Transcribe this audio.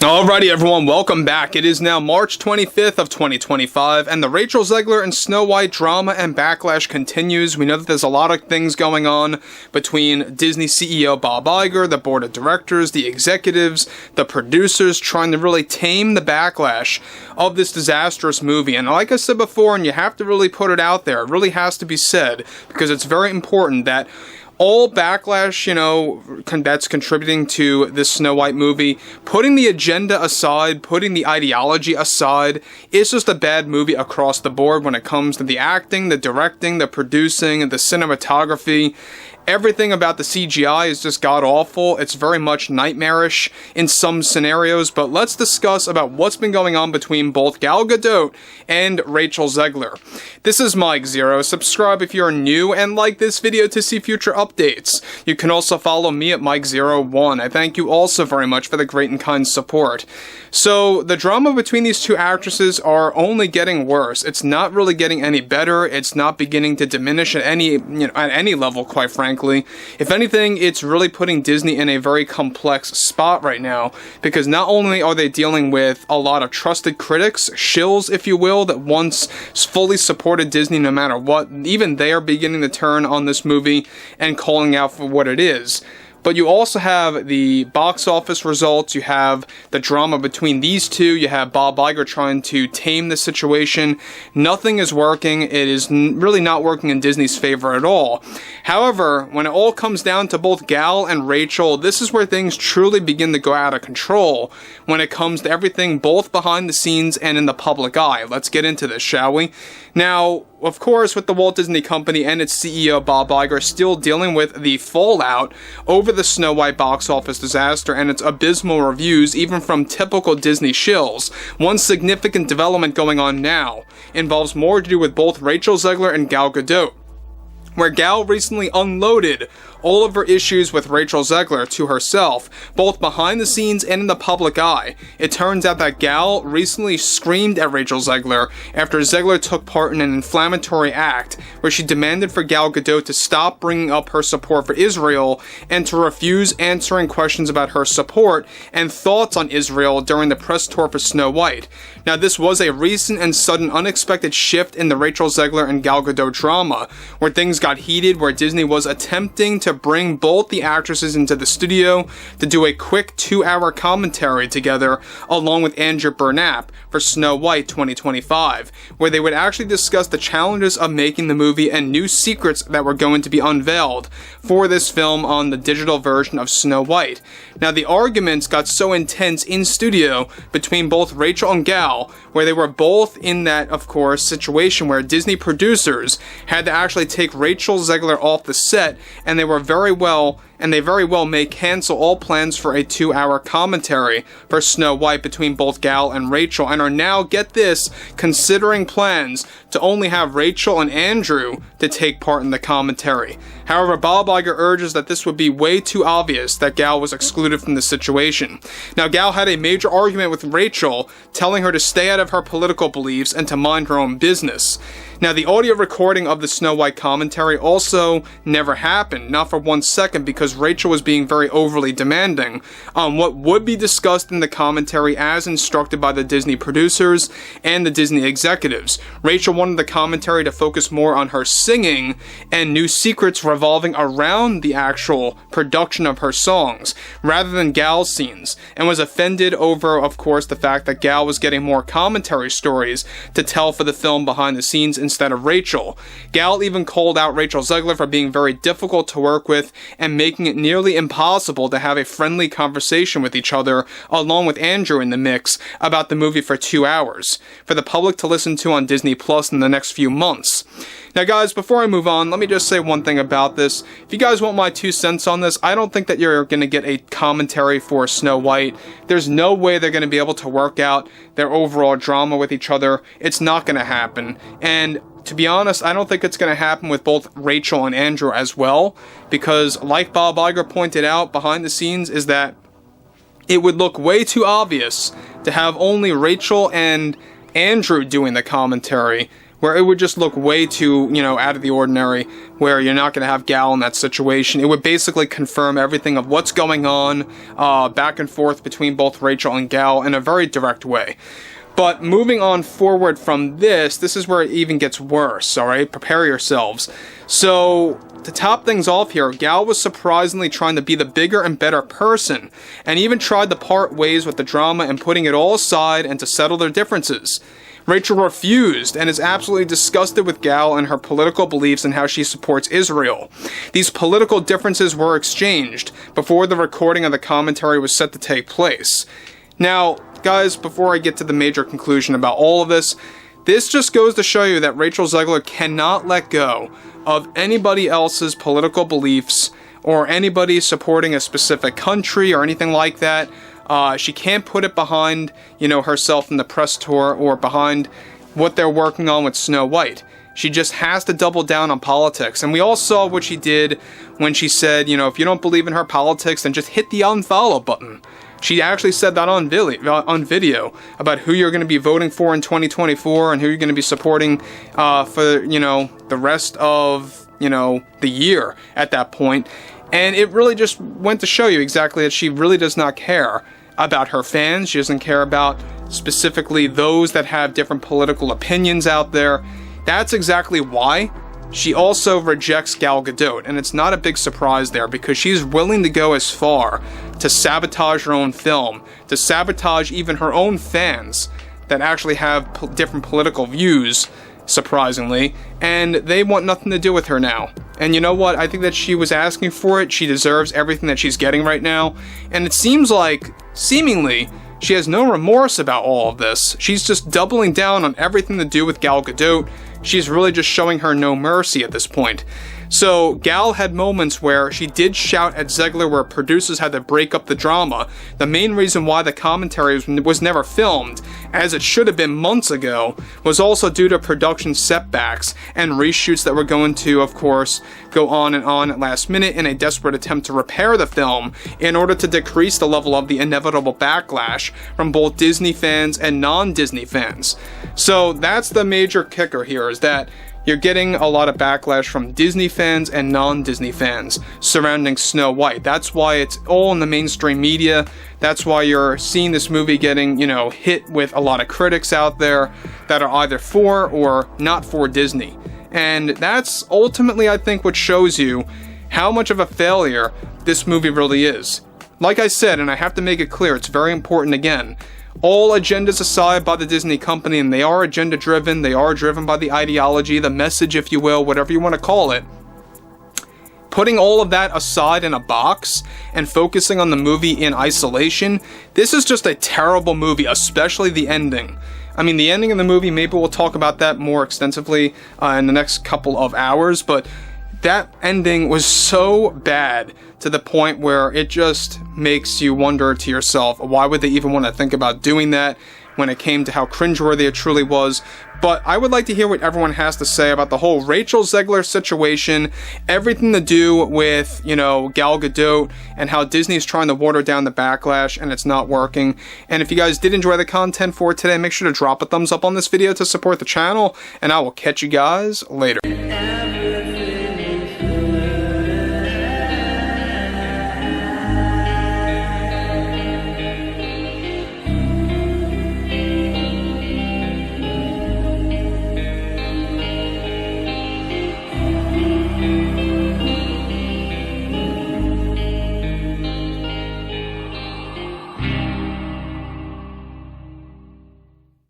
Alrighty everyone, welcome back. It is now March 25th of 2025, and the Rachel Zegler and Snow White drama and backlash continues. We know that there's a lot of things going on between Disney CEO Bob Iger, the board of directors, the executives, the producers, trying to really tame the backlash of this disastrous movie. And like I said before, and you have to really put it out there, it really has to be said, because it's very important that all backlash, that's contributing to this Snow White movie, putting the agenda aside, putting the ideology aside, it's just a bad movie across the board when it comes to the acting, the directing, the producing, the cinematography. Everything about the CGI is just god-awful. It's very much nightmarish in some scenarios, but let's discuss about what's been going on between both Gal Gadot and Rachel Zegler. This is Mike Zero. Subscribe if you're new and like this video to see future updates. You can also follow me at Mike01. I thank you also very much for the great and kind support. So, the drama between these two actresses are only getting worse. It's not really getting any better. It's not beginning to diminish at any level, quite frankly. If anything, it's really putting Disney in a very complex spot right now, because not only are they dealing with a lot of trusted critics, shills if you will, that once fully supported Disney no matter what, even they are beginning to turn on this movie and calling out for what it is. But you also have the box office results, you have the drama between these two, you have Bob Iger trying to tame the situation. Nothing is working. It is really not working in Disney's favor at all. However, when it all comes down to both Gal and Rachel, this is where things truly begin to go out of control when it comes to everything both behind the scenes and in the public eye. Let's get into this, shall we? Now, of course, with the Walt Disney Company and its CEO Bob Iger still dealing with the fallout over the Snow White box office disaster and its abysmal reviews, even from typical Disney shills, one significant development going on now involves more to do with both Rachel Zegler and Gal Gadot, where Gal recently unloaded all of her issues with Rachel Zegler to herself, both behind the scenes and in the public eye. It turns out that Gal recently screamed at Rachel Zegler after Zegler took part in an inflammatory act where she demanded for Gal Gadot to stop bringing up her support for Israel and to refuse answering questions about her support and thoughts on Israel during the press tour for Snow White. Now, this was a recent and sudden unexpected shift in the Rachel Zegler and Gal Gadot drama, where things got heated, where Disney was attempting to bring both the actresses into the studio to do a quick 2-hour commentary together along with Andrew Burnap for Snow White 2025, where they would actually discuss the challenges of making the movie and new secrets that were going to be unveiled for this film on the digital version of Snow White. Now, the arguments got so intense in studio between both Rachel and Gal, where they were both in that, of course, situation where Disney producers had to actually take Rachel Zegler off the set, and they very well may cancel all plans for a 2-hour commentary for Snow White between both Gal and Rachel, and are now, get this, considering plans to only have Rachel and Andrew to take part in the commentary. However, Bob Iger urges that this would be way too obvious that Gal was excluded from the situation. Now, Gal had a major argument with Rachel, telling her to stay out of her political beliefs and to mind her own business. Now, the audio recording of the Snow White commentary also never happened, not for 1 second, because Rachel was being very overly demanding on what would be discussed in the commentary as instructed by the Disney producers and the Disney executives. Rachel wanted the commentary to focus more on her singing and new secrets revolving around the actual production of her songs, rather than Gal's scenes, and was offended over, of course, the fact that Gal was getting more commentary stories to tell for the film behind the scenes instead of Rachel. Gal even called out Rachel Zegler for being very difficult to work with and making it nearly impossible to have a friendly conversation with each other, along with Andrew in the mix, about the movie for 2 hours, for the public to listen to on Disney Plus in the next few months. Now guys, before I move on, let me just say one thing about this. If you guys want my 2 cents on this, I don't think that you're going to get a commentary for Snow White. There's no way they're going to be able to work out their overall drama with each other. It's not going to happen. And to be honest, I don't think it's going to happen with both Rachel and Andrew as well, because like Bob Iger pointed out behind the scenes, is that it would look way too obvious to have only Rachel and Andrew doing the commentary, where it would just look way too, out of the ordinary, where you're not going to have Gal in that situation. It would basically confirm everything of what's going on back and forth between both Rachel and Gal in a very direct way. But moving on forward from this is where it even gets worse, alright? Prepare yourselves. So, to top things off here, Gal was surprisingly trying to be the bigger and better person, and even tried to part ways with the drama and putting it all aside and to settle their differences. Rachel refused and is absolutely disgusted with Gal and her political beliefs and how she supports Israel. These political differences were exchanged before the recording of the commentary was set to take place. Now, guys, before I get to the major conclusion about all of this just goes to show you that Rachel Zegler cannot let go of anybody else's political beliefs or anybody supporting a specific country or anything like that. She can't put it behind, herself in the press tour or behind what they're working on with Snow White. She just has to double down on politics. And we all saw what she did when she said, if you don't believe in her politics, then just hit the unfollow button. She actually said that on video about who you're going to be voting for in 2024 and who you're going to be supporting for, the rest of, the year at that point. And it really just went to show you exactly that she really does not care about her fans. She doesn't care about specifically those that have different political opinions out there. That's exactly why she also rejects Gal Gadot, and it's not a big surprise there because she's willing to go as far to sabotage her own film, to sabotage even her own fans that actually have different political views, surprisingly, and they want nothing to do with her now. And you know what? I think that she was asking for it. She deserves everything that she's getting right now, and it seems like, seemingly, she has no remorse about all of this. She's just doubling down on everything to do with Gal Gadot. She's really just showing her no mercy at this point. So, Gal had moments where she did shout at Zegler where producers had to break up the drama. The main reason why the commentary was never filmed, as it should have been months ago, was also due to production setbacks and reshoots that were going to, of course, go on and on at last minute in a desperate attempt to repair the film in order to decrease the level of the inevitable backlash from both Disney fans and non-Disney fans. So, that's the major kicker here, is that you're getting a lot of backlash from Disney fans and non-Disney fans surrounding Snow White. That's why it's all in the mainstream media. That's why you're seeing this movie getting, hit with a lot of critics out there that are either for or not for Disney. And that's ultimately, I think, what shows you how much of a failure this movie really is. Like I said, and I have to make it clear, it's very important again, all agendas aside by the Disney company, and they are agenda driven, they are driven by the ideology, the message, if you will, whatever you want to call it. Putting all of that aside in a box and focusing on the movie in isolation, this is just a terrible movie, especially the ending. I mean, the ending of the movie, maybe we'll talk about that more extensively in the next couple of hours, but that ending was so bad to the point where it just makes you wonder to yourself, why would they even want to think about doing that when it came to how cringeworthy it truly was. But I would like to hear what everyone has to say about the whole Rachel Zegler situation, everything to do with, Gal Gadot, and how Disney's trying to water down the backlash and it's not working. And if you guys did enjoy the content for today, make sure to drop a thumbs up on this video to support the channel, and I will catch you guys later.